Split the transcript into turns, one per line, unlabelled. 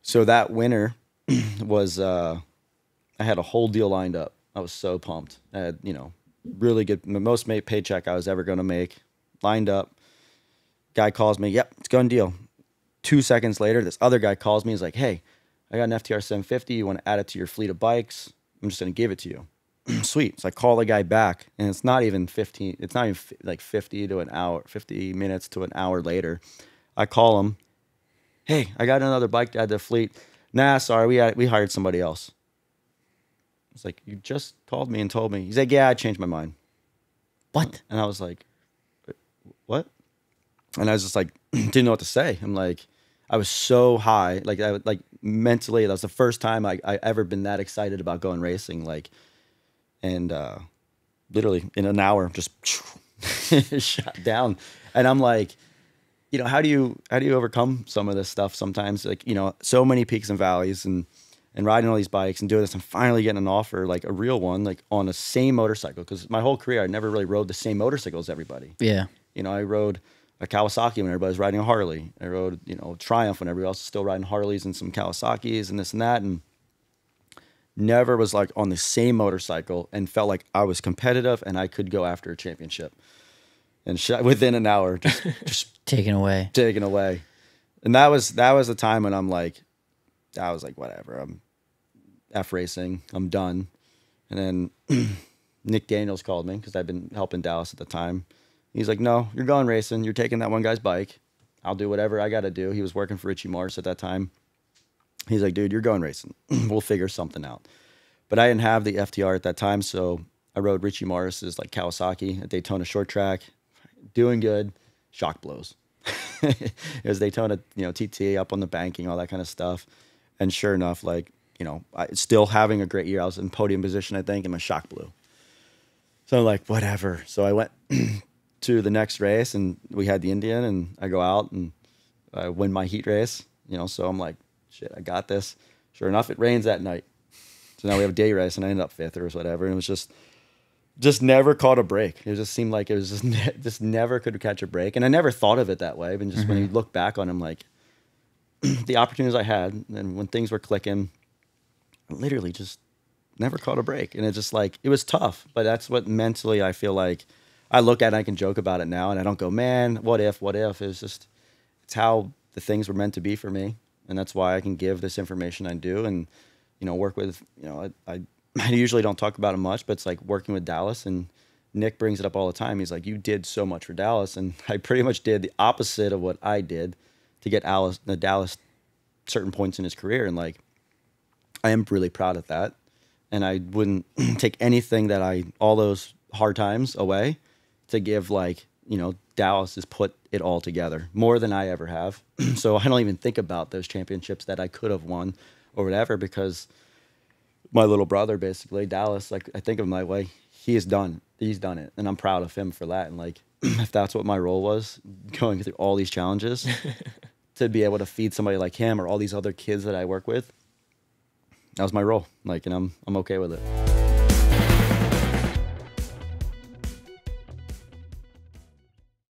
So that winter was, I had a whole deal lined up. I was so pumped. I had, you know, really good, the most made paycheck I was ever going to make lined up. Guy calls me, yep, it's going deal. 2 seconds later, this other guy calls me. He's like, hey, I got an FTR 750. You want to add it to your fleet of bikes? I'm just going to give it to you. Sweet. So I call the guy back, and it's not even 15. It's not even like 50 to an hour, 50 minutes to an hour later. I call him. Hey, I got another bike to add to the fleet. Nah, sorry, we hired somebody else. It's like, you just called me and told me. He's like, yeah, I changed my mind.
What?
And I was like, what? And I was just like, didn't know what to say. I'm like, I was so high, like mentally, that was the first time I ever been that excited about going racing. Like, and literally in an hour, just shot down. And I'm like, you know, how do you overcome some of this stuff sometimes? Like, you know, so many peaks and valleys, and riding all these bikes and doing this, and finally getting an offer, like a real one, like on the same motorcycle. Because my whole career, I never really rode the same motorcycle as everybody.
Yeah.
You know, I rode a Kawasaki when everybody was riding a Harley. I rode, you know, Triumph when everybody else was still riding Harleys and some Kawasaki's and this and that. And never was like on the same motorcycle and felt like I was competitive and I could go after a championship. And within an hour, just
Taken away.
And that was the time when I'm like, I was like, whatever, I'm F racing, I'm done. And then Nick Daniels called me because I'd been helping Dallas at the time. He's like, no, you're going racing. You're taking that one guy's bike. I'll do whatever I got to do. He was working for Richie Morris at that time. He's like, dude, you're going racing. We'll figure something out. But I didn't have the FTR at that time, so I rode Richie Morris's like Kawasaki at Daytona short track, doing good. Shock blows. It was Daytona, you know, TT up on the banking, all that kind of stuff. And sure enough, like, you know, still having a great year. I was in podium position, I think, and my shock blew. So I'm like, whatever. So I went to the next race, and we had the Indian, and I go out and I win my heat race, you know. So I'm like, shit, I got this. Sure enough, it rains that night. So now we have a day race, and I ended up fifth or whatever. And it was just never caught a break. It just seemed like it was just never could catch a break. And I never thought of it that way. But just when you look back on them, like the opportunities I had, and when things were clicking, I literally just never caught a break. And it just like, it was tough. But that's what mentally I feel like I look at it and I can joke about it now. And I don't go, man, what if? It's just, it's how the things were meant to be for me. And that's why I can give this information I do, and, you know, work with, you know, I usually don't talk about it much, but it's like working with Dallas, and Nick brings it up all the time. He's like, you did so much for Dallas. And I pretty much did the opposite of what I did to get Dallas certain points in his career. And like, I am really proud of that. And I wouldn't take anything all those hard times away to give, like, you know, Dallas has put it all together more than I ever have. So I don't even think about those championships that I could have won or whatever, because my little brother, basically, Dallas, like, I think of him that way. He's done it. And I'm proud of him for that. And like, if that's what my role was, going through all these challenges, to be able to feed somebody like him or all these other kids that I work with, that was my role. Like, and I'm okay with it.